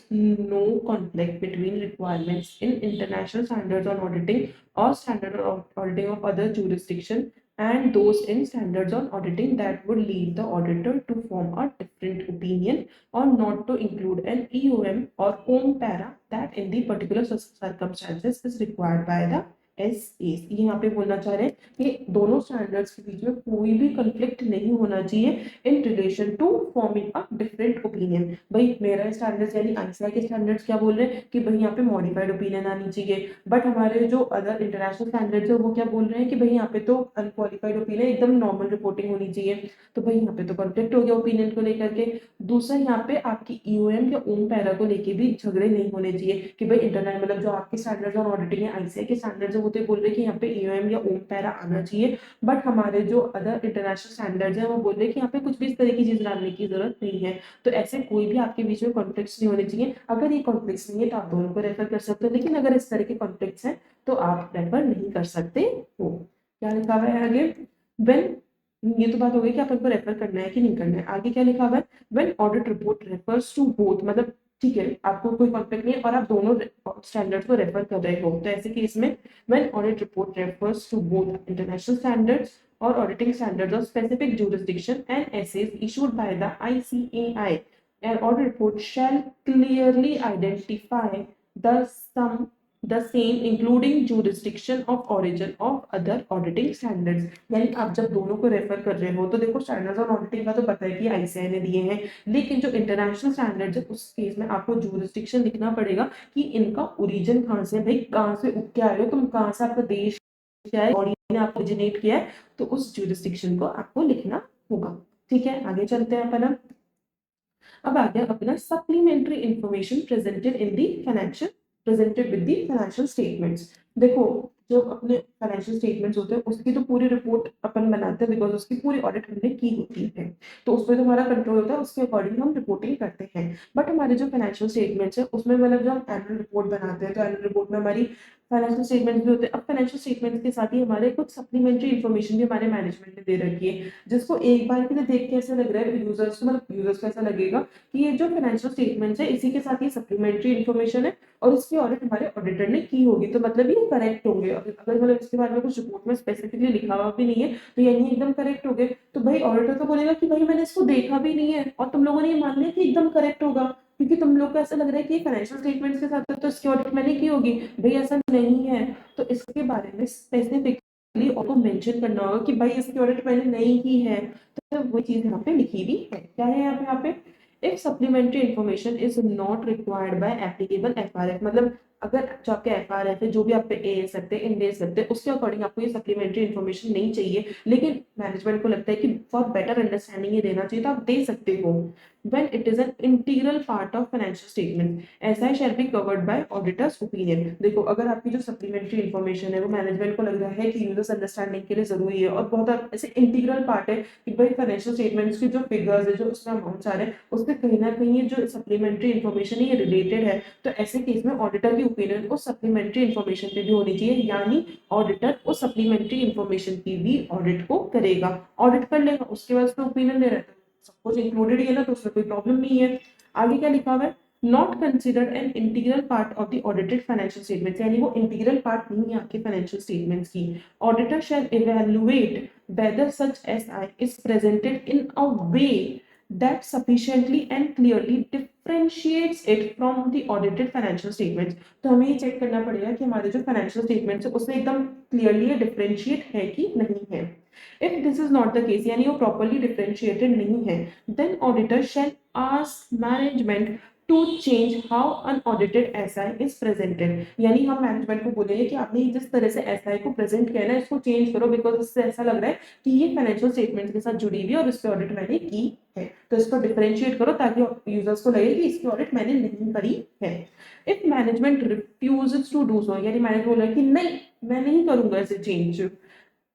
no conflict between requirements in international standards on auditing or standard of auditing of other jurisdiction and those in standards on auditing that would lead the auditor to form a different opinion or not to include an EOM or OM para that in the particular circumstances is required by the ISAs। ये यहाँ पे बोलना चाह रहे हैं कि दोनों standards के बीच में कोई भी कंफ्लिक्ट नहीं होना चाहिए in relation to forming a different opinion. भाई मेरा स्टैंडर्ड्स यानी आईसीआई के स्टैंडर्ड्स क्या बोल रहे हैं कि भाई यहाँ पे मॉडिफाइड ओपिनियन आनी चाहिए, बट हमारे जो अदर इंटरनेशनल स्टैंडर्ड्स है वो क्या बोल रहे हैं कि भाई यहाँ पे तो अनक्वालिफाइड ओपिनियन एकदम नॉर्मल रिपोर्टिंग होनी चाहिए। तो भाई यहाँ पे तो कॉन्फ्लिक्ट हो गया ओपिनियन को लेकर के। दूसरा यहाँ पे आपकी ईओएम या ओम पैरा को लेके भी झगड़े नहीं होने चाहिए कि भाई इंटरनेट मतलब जो आपके स्टैंडर्ड्स और ऑडिटिंग है आईसीआई के स्टैंडर्ड्स है वो तो बोल रहे हैं कि यहाँ पे ईओएम या ओम पैरा आना चाहिए, बट हमारे जो अदर इंटरनेशनल स्टैंडर्ड्स हैं वो बोल रहे हैं कि यहाँ पे कुछ भी इस तरह की चीज डालने की जरूरत नहीं है। तो ऐसे कोई भी आपके बीच में कॉन्फ्लिक्ट्स नहीं होने चाहिए। अगर ये कॉन्फ्लिक्ट्स नहीं है तो आप दोनों को रेफर कर सकते हो, लेकिन अगर इस तरह के कॉन्फ्लिक्ट्स हैं तो आप रेफर नहीं कर सकते हो। क्या लिखा हुआ है आगे? व्हेन, ये तो बात हो गई कि आप इनको रेफर करना है कि नहीं करना है। आगे क्या लिखा हुआ है? When audit report refers to both, मतलब ठीक है आपको कोई कॉन्फ्लिक्ट नहीं है और आप दोनों स्टैंडर्ड्स को रेफर कर रहे हो, तो ऐसे केस में when audit report refers to both international standards or auditing standards of specific jurisdiction and essays issued by the ICAI, an audit report shall clearly identify the sum the same including jurisdiction of origin of other auditing standards। यानी आप जब दोनों को refer कर रहे हो तो देखो स्टैंडर्ड्स ऑन ऑडिटिंग का तो पता है कि आईसीआई ने दिए हैं, लेकिन जो इंटरनेशनल स्टैंडर्ड्स है उस केस में आपको जुरिस्डिक्शन लिखना पड़ेगा कि इनका ओरिजिन कहाँ से, भाई कहाँ से उग के आए हो तुम, कहाँ से आपका देश क्या है, बॉडी ने आपको ओरिजिनेट किया है, तो उस जुरिस्डिक्शन को आपको लिखना होगा। ठीक है, आगे चलते हैं अपन। अब आ गया अपना supplementary information presented in the financial, presented with the financial statements. देखो जो अपने फाइनेंशियल स्टेटमेंट्स होते हैं उसकी तो पूरी रिपोर्ट अपन बनाते हैं बिकॉज उसकी पूरी ऑडिट हमने की होती है, तो उसमें तो हमारा कंट्रोल होता है, उसके अकॉर्डिंग हम रिपोर्टिंग करते हैं। बट हमारे जो फाइनेंशियल स्टेटमेंट्स है उसमें मतलब जब हम एनुअल रिपोर्ट बनाते हैं तो एनुअल रिपोर्ट में हमारी फाइनेंशियल स्टेटमेंट्स भी होते हैं। अब फाइनेंशियल स्टेटमेंट्स के साथ ही हमारे कुछ सप्लीमेंट्री इन्फॉर्मेशन भी हमारे मैनेजमेंट ने दे रखी है, जिसको एक बार के लिए देख के ऐसा लग रहा है यूजर्स को, मतलब यूजर्स को ऐसा लगेगा कि ये जो फाइनेंशियल स्टेटमेंट्स है इसी के साथ ये सप्लीमेंट्री इन्फॉर्मेशन है और इसकी ऑडिट हमारे ऑडिटर ने की होगी, तो मतलब ये करेक्ट होंगे। अगर मतलब इसके बारे में कुछ रिपोर्ट में स्पेसिफिकली लिखा हुआ भी नहीं है तो यानी एकदम करेक्ट हो गए, तो भाई ऑडिटर तो बोलेगा कि भाई मैंने इसको देखा भी नहीं है और तुम लोगों ने ये मान लिया कि एकदम करेक्ट होगा, क्योंकि तुम लोग को ऐसा लग रहा है कि फाइनेंशियल स्टेटमेंट्स के साथ तो इसकी ऑडिट मैंने की होगी। भाई ऐसा नहीं है, तो इसके बारे में स्पेसिफिकली आपको मेंशन करना होगा कि भाई इसकी ऑडिट मैंने नहीं की है, तो वो चीज यहाँ पे लिखी भी है। क्या है यहाँ पे? If supplementary information is not required by applicable FRF, मतलब अगर जो आपके एफआरएफ है, जो भी आप पे ए सकते हैं, इन दे सकते हैं, उसके अकॉर्डिंग आपको ये सप्लीमेंट्री इन्फॉर्मेशन नहीं चाहिए, लेकिन मैनेजमेंट को लगता है कि फॉर बेटर अंडरस्टैंडिंग ये देना चाहिए तो आप दे सकते हो। when it is an integral part of financial statement, ऐसा shall be covered by auditor's opinion। देखो अगर आपकी जो सप्लीमेंट्री इन्फॉर्मेशन है वो मैनेजमेंट को लग रहा है कि यूजर्स अंडरस्टैंडिंग के लिए जरूरी है और बहुत ऐसे इंटीग्रल पार्ट है कि भाई फाइनेंशियल स्टेटमेंट्स की जो फिगर्स है, जो उसमें अमाउंट्स आ रहे हैं, उससे कहीं ना कहीं ये जो सप्लीमेंट्री इन्फॉर्मेशन है ये रिलेटेड है, तो ऐसे केस में ऑडिटर की ओपिनियन उस सप्लीमेंट्री इन्फॉर्मेशन पे भी होनी चाहिए, यानी ऑडिटर उस सप्लीमेंट्री इन्फॉर्मेशन की भी ऑडिट को करेगा, ऑडिट कर लेगा, उसके बाद उसमें ओपिनियन दे रहता है, सब कुछ इंक्लूडेड ही है ना, तो उसमें कोई प्रॉब्लम नहीं है। आगे क्या लिखा हुआ है? Not considered an integral part of the audited financial statements, यानी वो इंटीग्रल पार्ट नहीं है आपके फाइनेंशियल स्टेटमेंट्स की। Auditor shall evaluate whether such SI is presented in a way that sufficiently and clearly differentiates it from the audited financial statements। तो हमें ये check करना पड़ेगा कि हमारे जो फाइनेंशियल स्टेटमेंट्स है उसमें एकदम क्लियरली डिफरेंशिएट है कि नहीं है। If this is not the case, यानी वो properly differentiated नहीं है, then auditor shall ask management to change how unaudited SI is presented। यानी हम मैनेजमेंट को बोलेंगे कि आपने जिस तरह से SI को प्रेजेंट किया है ना इसको चेंज करो, बिकॉज इससे ऐसा लग रहा है कि ये फाइनेंशियल स्टेटमेंट के साथ जुड़ी हुई है और इस पे ऑडिट मैंने की है, तो इसको डिफरेंशिएट करो ताकि यूजर्स को लगे कि इसकी ऑडिट मैंने नहीं करी है। If management refuses to do so, यानी मैनेजमेंट बोला कि नहीं मैं नहीं करूंगा ऐसे change,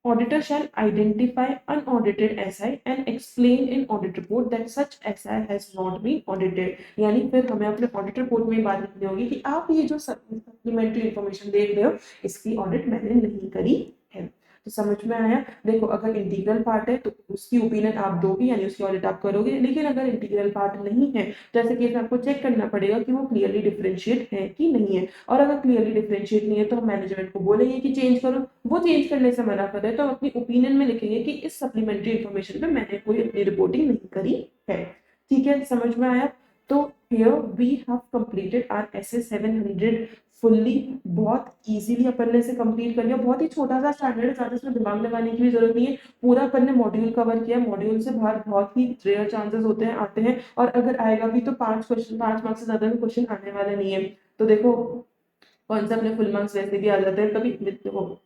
auditor shall identify unaudited SI and explain in audit report that such SI has not been audited। यानी फिर हमें अपने ऑडिट रिपोर्ट में बात लिखनी होगी कि आप ये जो सप्लीमेंट्री इंफॉर्मेशन देख रहे हो इसकी ऑडिट मैंने नहीं करी है। तो समझ में आया? देखो अगर इंटीग्रल पार्ट है तो उसकी ओपिनियन आप दोगे, यानी उसकी ऑडिट आप करोगे, लेकिन अगर इंटीग्रल पार्ट नहीं है तो ऐसे केस में आपको चेक करना पड़ेगा कि वो क्लियरली डिफरेंशिएट है कि नहीं है, और अगर क्लियरली डिफरेंशिएट नहीं है तो हम मैनेजमेंट को बोलेंगे कि चेंज करो, वो चेंज करने से मना कर रहे तो हम अपनी ओपिनियन में लिखेंगे कि इस सप्लीमेंट्री इन्फॉर्मेशन पे मैंने कोई अपनी रिपोर्टिंग नहीं करी है। ठीक है, समझ में आया? तो here we have completed our SA 700 fully. बहुत इजीली अपन ने इसे कंप्लीट कर लिया। बहुत ही छोटा सा स्टैंडर्ड है, ज़्यादा इसमें दिमाग लगाने की भी जरूरत नहीं है। पूरा अपन ने मॉड्यूल कवर किया। मॉड्यूल से बाहर बहुत ही रेयर चांसेस होते हैं आते हैं, और अगर आएगा भी तो 5 क्वेश्चन, 5 मार्क्स से ज़्यादा में क्वेश्चन आने वाला नहीं है। तो देखो कौन सा अपने फुल मार्क्स वैसे भी आ जाते हैं कभी, देखो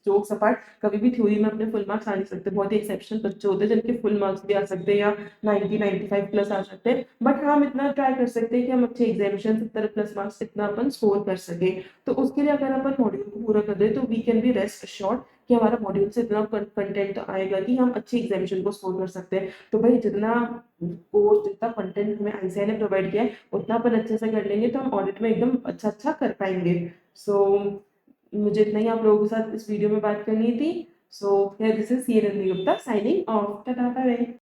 जोक्स अपार्ट, कभी भी थ्योरी में अपने फुल मार्क्स आ नहीं सकते। बहुत ही एक्सेप्शनल बच्चे होते हैं जिनके फुल मार्क्स भी आ सकते हैं या 90-95 प्लस आ सकते हैं। बट हम इतना ट्राई कर सकते हैं कि हम अच्छे एग्जामिनेशन 70 प्लस मार्क्स इतना अपन स्कोर कर सके। तो उसके लिए अगर अपन मॉड्यूल को पूरा कर दे तो we can be rest assured कि हमारा मॉड्यूल से इतना कंटेंट तो आएगा कि हम अच्छे एग्जामिनेशन को स्कोर कर सकते हैं। तो भाई जितना कोर्स, जितना कंटेंट हमें आईसीआई ने प्रोवाइड किया है उतना अपन अच्छे से कर लेंगे तो हम ऑडिट में एकदम अच्छा अच्छा कर पाएंगे। सो मुझे इतना ही आप लोगों के साथ इस वीडियो में बात करनी थी। So this is C Ranjani Gupta signing off. Tata bye bye.